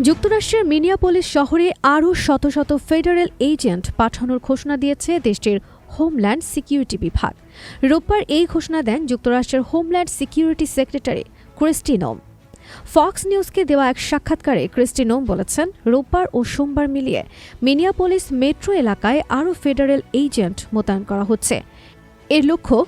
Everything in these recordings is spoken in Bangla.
যুক্তরাষ্ট্রের মিনিয়াপোলিস শহরে আরও শত শত ফেডারেল এজেন্ট পাঠানোর ঘোষণা দিয়েছে দেশটির হোমল্যান্ড সিকিউরিটি বিভাগ। রোববার এই ঘোষণা দেন যুক্তরাষ্ট্রের হোমল্যান্ড সিকিউরিটি সেক্রেটারি ক্রিস্টি নোম। ফক্স নিউজকে দেওয়া এক সাক্ষাৎকারে ক্রিস্টি নোম বলেছেন, রোববার ও সোমবার মিলিয়ে মিনিয়াপোলিস মেট্রো এলাকায় আরও ফেডারেল এজেন্ট মোতায়েন করা হচ্ছে। এর লক্ষ্য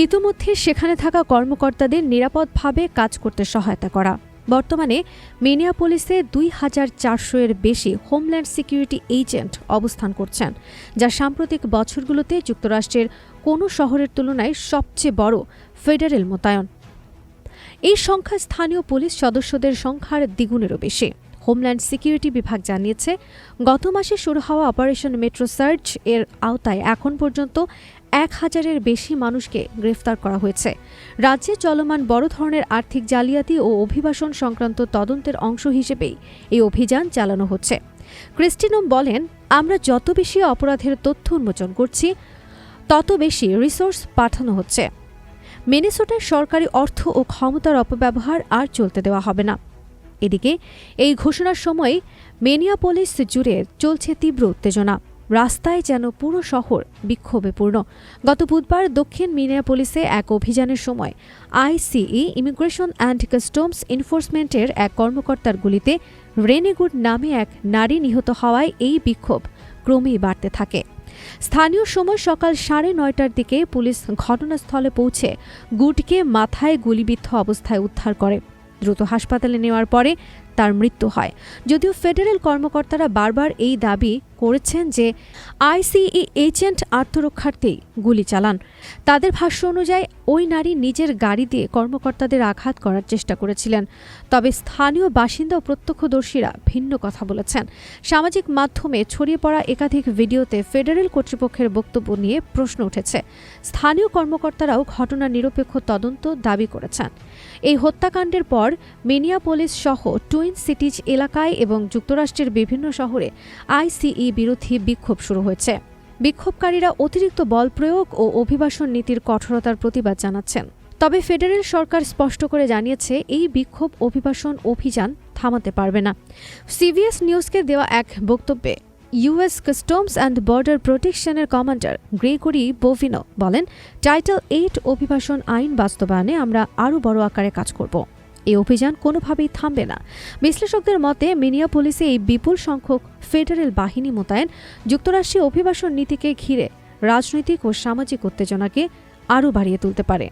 ইতোমধ্যে সেখানে থাকা কর্মকর্তাদের নিরাপদভাবে কাজ করতে সহায়তা করা। বর্তমানে মিনিয়াপোলিসে ২,৪০০ এর বেশি হোমল্যান্ড সিকিউরিটি এজেন্ট অবস্থান করছেন, যা সাম্প্রতিক বছরগুলোতে যুক্তরাষ্ট্রের কোনো শহরের তুলনায় সবচেয়ে বড় ফেডারেল মোতায়েন। এই সংখ্যা স্থানীয় পুলিশ সদস্যদের সংখ্যার দ্বিগুণেরও বেশি। হোমল্যান্ড সিকিউরিটি বিভাগ জানিয়েছে, গত মাসে শুরু হওয়া অপারেশন মেট্রো সার্চ এর আওতায় এখন পর্যন্ত ১,০০০-এর বেশি মানুষকে গ্রেফতার করা হয়েছে। রাজ্যে চলমান বড় ধরনের আর্থিক জালিয়াতি ও অভিবাসন সংক্রান্ত তদন্তের অংশ হিসেবেই এই অভিযান চালানো হচ্ছে। ক্রিস্টি নোম বলেন, আমরা যত বেশি অপরাধের তথ্য উন্মোচন করছি, তত বেশি রিসোর্স পাঠানো হচ্ছে। মিনেসোটার সরকারি অর্থ ও ক্ষমতার অপব্যবহার আর চলতে দেওয়া হবে না। এদিকে এই ঘোষণার সময় মিনিয়াপোলিস জুড়ে চলছে তীব্র উত্তেজনা। রাস্তায় যেন পুরো শহর বিক্ষোভে পূর্ণ। গত বুধবার দক্ষিণ মিনিয়াপোলিসে এক অভিযানের সময় আইসিই ইমিগ্রেশন অ্যান্ড কাস্টমস এনফোর্সমেন্টের এক কর্মকর্তার গুলিতে রেনে গুড নামে এক নারী নিহত হওয়ায় এই বিক্ষোভ ক্রমেই বাড়তে থাকে। স্থানীয় সময় সকাল ৯:৩০টার দিকে পুলিশ ঘটনাস্থলে পৌঁছে গুডকে মাথায় গুলিবিদ্ধ অবস্থায় উদ্ধার করে। দ্রুত হাসপাতালে নেওয়ার পরে তার মৃত্যু হয়। যদিও ফেডারেল কর্মকর্তারা বারবার এই দাবি করেছেন যে আইসিই এজেন্ট আত্মরক্ষার্থেই গুলি চালান। তাদের ভাষ্য অনুযায়ী ওই নারী নিজের গাড়ি দিয়ে কর্মকর্তাদের আঘাত করার চেষ্টা করেছিলেন। তবে স্থানীয় বাসিন্দা ও প্রত্যক্ষদর্শীরা ভিন্ন কথা বলেছেন। সামাজিক মাধ্যমে ছড়িয়ে পড়া একাধিক ভিডিওতে ফেডারেল কর্তৃপক্ষের বক্তব্য নিয়ে প্রশ্ন উঠেছে। স্থানীয় কর্মকর্তারাও ঘটনার নিরপেক্ষ তদন্ত দাবি করেছেন। এই হত্যাকাণ্ডের পর মিনিয়াপোলিস সহ টুইন সিটিজ এলাকায় এবং যুক্তরাষ্ট্রের বিভিন্ন শহরে আইসিই বিরোধী বিক্ষোভ শুরু হয়েছে। বিক্ষোভকারীরা অতিরিক্ত বল প্রয়োগ ও অভিবাসন নীতির কঠোরতার প্রতিবাদ জানাচ্ছেন। তবে ফেডারেল সরকার স্পষ্ট করে জানিয়েছে, এই বিক্ষোভ অভিবাসন অভিযান থামাতে পারবে না। সিবিএস নিউজকে দেওয়া এক বক্তব্যে ইউএস কাস্টমস অ্যান্ড বর্ডার প্রোটেকশনের কমান্ডার গ্রেগরি বোভিনো বলেন, টাইটেল ৮ অভিবাসন আইন বাস্তবায়নে আমরা আরও বড় আকারে কাজ করব। এই অভিযান কোনোভাবেই থামবে না। বিশ্লেষকদের মতে মিনিয়াপোলিসে এই বিপুল সংখ্যক ফেডারেল বাহিনী মোতায়েন যুক্তরাষ্ট্রের অভিবাসন নীতিকে ঘিরে রাজনৈতিক ও সামাজিক উত্তেজনাকে আরও বাড়িয়ে তুলতে পারে।